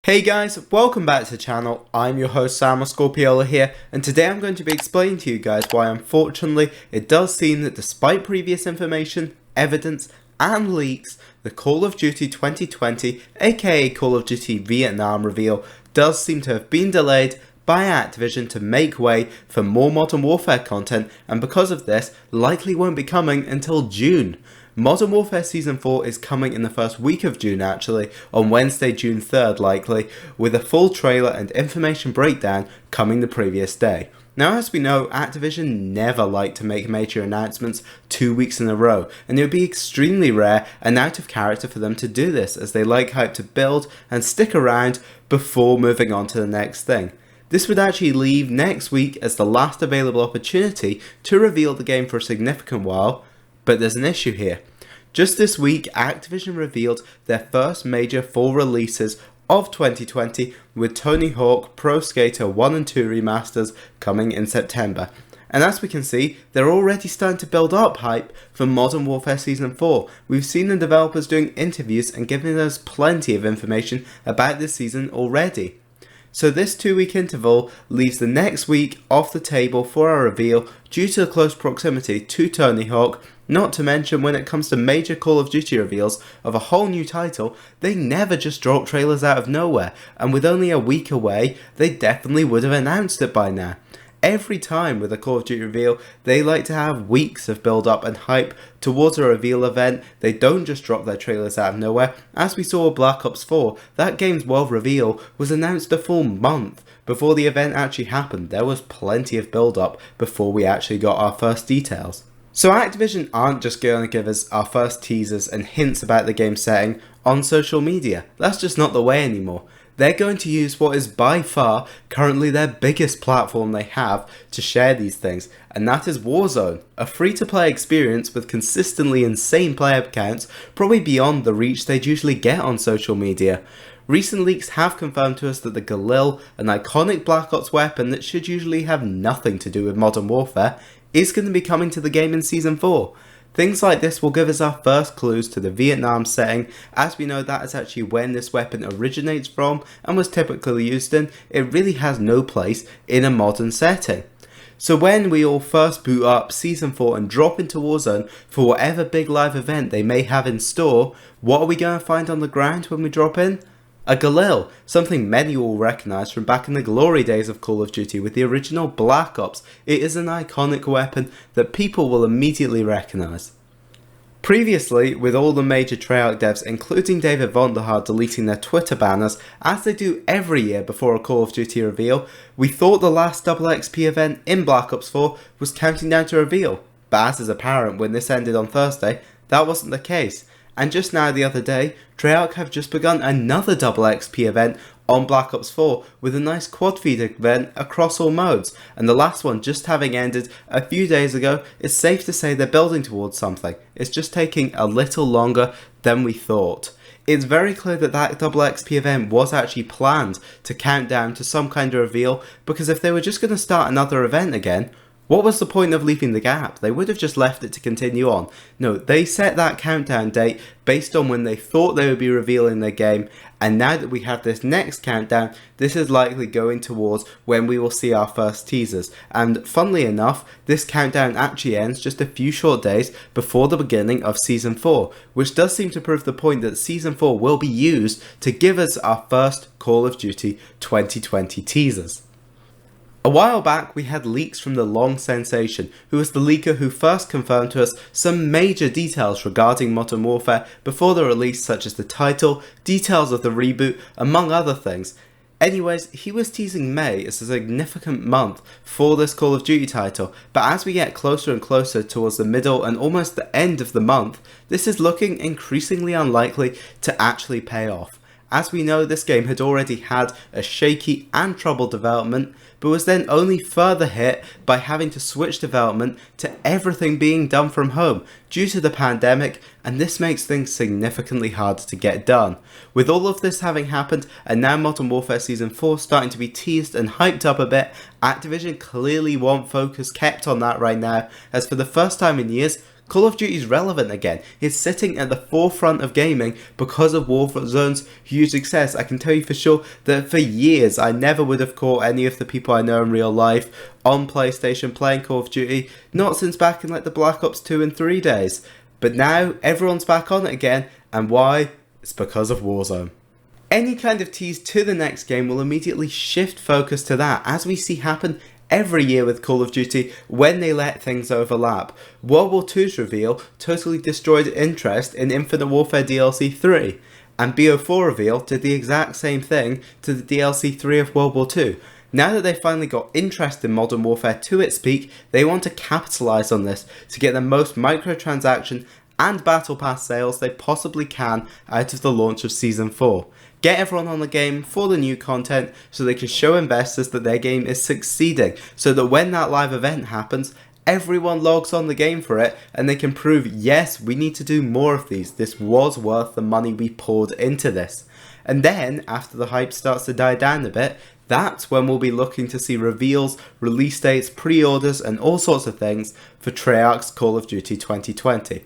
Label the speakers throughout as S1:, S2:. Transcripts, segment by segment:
S1: Hey guys, welcome back to the channel. I'm your host Sam Scorpiola here, and today I'm going to be explaining to you guys why unfortunately it does seem that despite previous information, evidence and leaks, the Call of Duty 2020 aka Call of Duty Vietnam reveal does seem to have been delayed by Activision to make way for more Modern Warfare content, and because of this likely won't be coming until June. Modern Warfare Season 4 is coming in the first week of June actually, on Wednesday June 3rd likely, with a full trailer and information breakdown coming the previous day. Now as we know, Activision never like to make major announcements 2 weeks in a row, and it would be extremely rare and out of character for them to do this, as they like hype to build and stick around before moving on to the next thing. This would actually leave next week as the last available opportunity to reveal the game for a significant while, but there's an issue here. Just this week, Activision revealed their first major full releases of 2020 with Tony Hawk Pro Skater 1 and 2 remasters coming in September. And as we can see, they're already starting to build up hype for Modern Warfare Season 4. We've seen the developers doing interviews and giving us plenty of information about this season already. So this 2-week interval leaves the next week off the table for our reveal due to the close proximity to Tony Hawk, not to mention when it comes to major Call of Duty reveals of a whole new title, they never just drop trailers out of nowhere, and with only a week away, they definitely would have announced it by now. Every time with a Call of Duty reveal, they like to have weeks of build up and hype towards a reveal event. They don't just drop their trailers out of nowhere. As we saw with Black Ops 4, that game's world reveal was announced a full month before the event actually happened. There was plenty of build up before we actually got our first details. So Activision aren't just going to give us our first teasers and hints about the game setting on social media. That's just not the way anymore. They're going to use what is by far currently their biggest platform they have to share these things, and that is Warzone, a free-to-play experience with consistently insane player counts, probably beyond the reach they'd usually get on social media. Recent leaks have confirmed to us that the Galil, an iconic Black Ops weapon that should usually have nothing to do with Modern Warfare, is going to be coming to the game in Season 4. Things like this will give us our first clues to the Vietnam setting, as we know that is actually when this weapon originates from and was typically used in. It really has no place in a modern setting. So when we all first boot up Season 4 and drop into Warzone for whatever big live event they may have in store, what are we going to find on the ground when we drop in? A Galil, something many will recognise from back in the glory days of Call of Duty with the original Black Ops. It is an iconic weapon that people will immediately recognise. Previously, with all the major Treyarch devs including David Vonderhaar deleting their Twitter banners, as they do every year before a Call of Duty reveal, we thought the last double XP event in Black Ops 4 was counting down to reveal, but as is apparent when this ended on Thursday, that wasn't the case. And just now the other day, Treyarch have just begun another double XP event on Black Ops 4 with a nice quad feed event across all modes, and the last one just having ended a few days ago, it's safe to say they're building towards something. It's just taking a little longer than we thought. It's very clear that that double XP event was actually planned to count down to some kind of reveal, because if they were just going to start another event again, what was the point of leaving the gap? They would have just left it to continue on. No, they set that countdown date based on when they thought they would be revealing their game, and now that we have this next countdown, this is likely going towards when we will see our first teasers. And funnily enough, this countdown actually ends just a few short days before the beginning of Season 4, which does seem to prove the point that Season 4 will be used to give us our first Call of Duty 2020 teasers. A while back we had leaks from the Long Sensation, who was the leaker who first confirmed to us some major details regarding Modern Warfare before the release, such as the title, details of the reboot, among other things. Anyways, he was teasing May as a significant month for this Call of Duty title, but as we get closer and closer towards the middle and almost the end of the month, this is looking increasingly unlikely to actually pay off. As we know, this game had already had a shaky and troubled development, but was then only further hit by having to switch development to everything being done from home due to the pandemic, and this makes things significantly harder to get done. With all of this having happened, and now Modern Warfare Season 4 starting to be teased and hyped up a bit, Activision clearly want focus kept on that right now, as for the first time in years, Call of Duty is relevant again. It's sitting at the forefront of gaming because of Warzone's huge success. I can tell you for sure that for years I never would have caught any of the people I know in real life on PlayStation playing Call of Duty, not since back in like the Black Ops 2 and 3 days. But now everyone's back on it again, and why? It's because of Warzone. Any kind of tease to the next game will immediately shift focus to that, as we see happen every year with Call of Duty when they let things overlap. World War II's reveal totally destroyed interest in Infinite Warfare DLC 3, and BO4 reveal did the exact same thing to the DLC 3 of World War II. Now that they've finally got interest in Modern Warfare to its peak, they want to capitalise on this to get the most microtransaction and Battle Pass sales they possibly can out of the launch of Season 4. Get everyone on the game for the new content so they can show investors that their game is succeeding, so that when that live event happens, everyone logs on the game for it and they can prove, yes, we need to do more of these. This was worth the money we poured into this. And then, after the hype starts to die down a bit, that's when we'll be looking to see reveals, release dates, pre-orders and all sorts of things for Treyarch's Call of Duty 2020.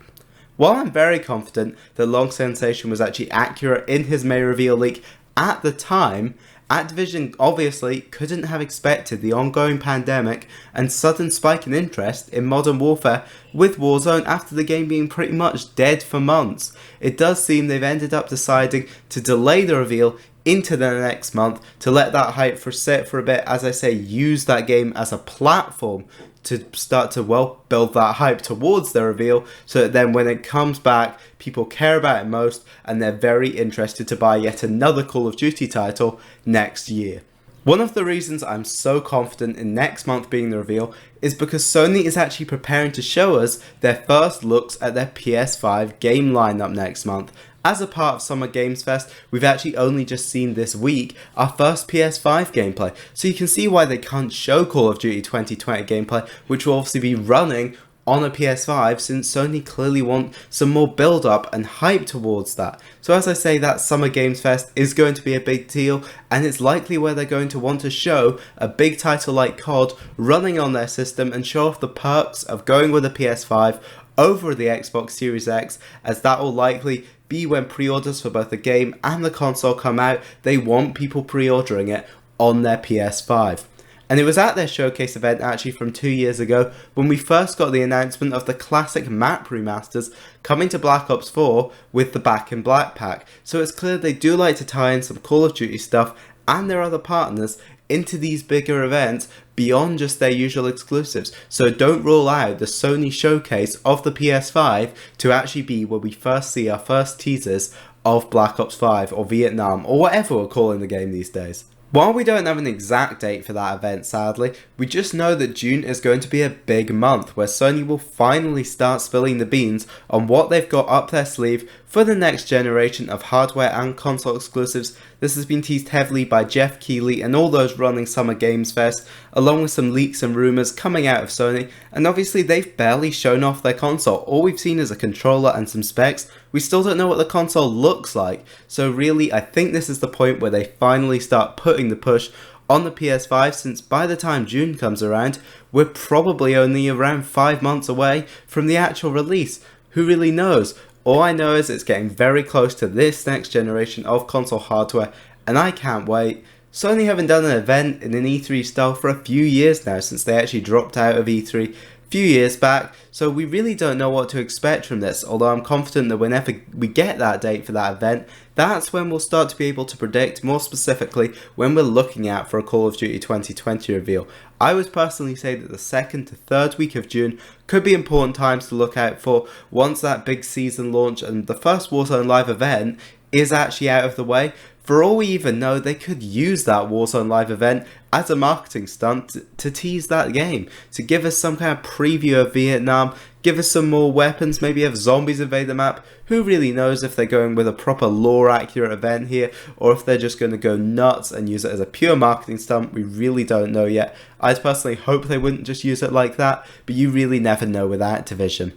S1: While I'm very confident that Long Sensation was actually accurate in his May reveal leak at the time, Activision obviously couldn't have expected the ongoing pandemic and sudden spike in interest in Modern Warfare with Warzone after the game being pretty much dead for months. It does seem they've ended up deciding to delay the reveal into the next month to let that hype sit for a bit, as I say, use that game as a platform to start to, well, build that hype towards the reveal, so that then when it comes back, people care about it most and they're very interested to buy yet another Call of Duty title next year. One of the reasons I'm so confident in next month being the reveal is because Sony is actually preparing to show us their first looks at their PS5 game lineup next month. As a part of Summer Games Fest, we've actually only just seen this week our first PS5 gameplay, so you can see why they can't show Call of Duty 2020 gameplay, which will obviously be running on a PS5, since Sony clearly want some more build up and hype towards that. So as I say, that Summer Games Fest is going to be a big deal, and it's likely where they're going to want to show a big title like COD running on their system and show off the perks of going with a PS5 over the Xbox Series X, as that will likely be when pre-orders for both the game and the console come out. They want people pre-ordering it on their PS5. And it was at their showcase event actually from 2 years ago when we first got the announcement of the classic map remasters coming to Black Ops 4 with the Back in Black pack. So it's clear they do like to tie in some Call of Duty stuff and their other partners into these bigger events beyond just their usual exclusives. So don't rule out the Sony showcase of the PS5 to actually be where we first see our first teasers of Black Ops 5 or Vietnam or whatever we're calling the game these days. While we don't have an exact date for that event, sadly, we just know that June is going to be a big month where Sony will finally start spilling the beans on what they've got up their sleeve for the next generation of hardware and console exclusives. This has been teased heavily by Jeff Keighley and all those running Summer Games Fest, along with some leaks and rumours coming out of Sony, and obviously they've barely shown off their console. All we've seen is a controller and some specs. We still don't know what the console looks like, so really I think this is the point where they finally start putting the push on the PS5, since by the time June comes around, we're probably only around 5 months away from the actual release. Who really knows? All I know is it's getting very close to this next generation of console hardware, and I can't wait. Sony haven't done an event in an E3 style for a few years now, since they actually dropped out of E3 a few years back, so we really don't know what to expect from this, although I'm confident that whenever we get that date for that event, that's when we'll start to be able to predict more specifically when we're looking at for a Call of Duty 2020 reveal. I would personally say that the 2nd to 3rd week of June could be important times to look out for once that big season launch and the first Warzone Live event is actually out of the way. For all we even know, they could use that Warzone Live event as a marketing stunt to tease that game, to give us some kind of preview of Vietnam, give us some more weapons, maybe have zombies invade the map. Who really knows if they're going with a proper lore accurate event here, or if they're just going to go nuts and use it as a pure marketing stunt. We really don't know yet. I'd personally hope they wouldn't just use it like that, but you really never know with Activision.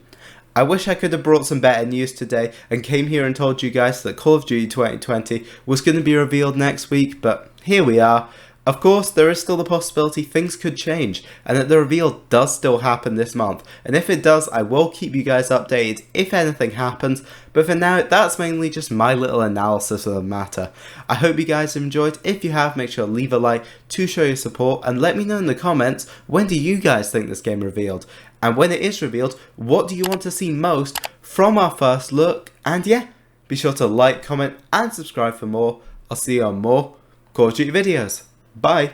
S1: I wish I could have brought some better news today and came here and told you guys that Call of Duty 2020 was going to be revealed next week, but here we are. Of course, there is still the possibility things could change, and that the reveal does still happen this month, and if it does, I will keep you guys updated if anything happens, but for now, that's mainly just my little analysis of the matter. I hope you guys have enjoyed. If you have, make sure to leave a like to show your support, and let me know in the comments, when do you guys think this game revealed? And when it is revealed, what do you want to see most from our first look? And yeah, be sure to like, comment, and subscribe for more. I'll see you on more Call of Duty videos. Bye!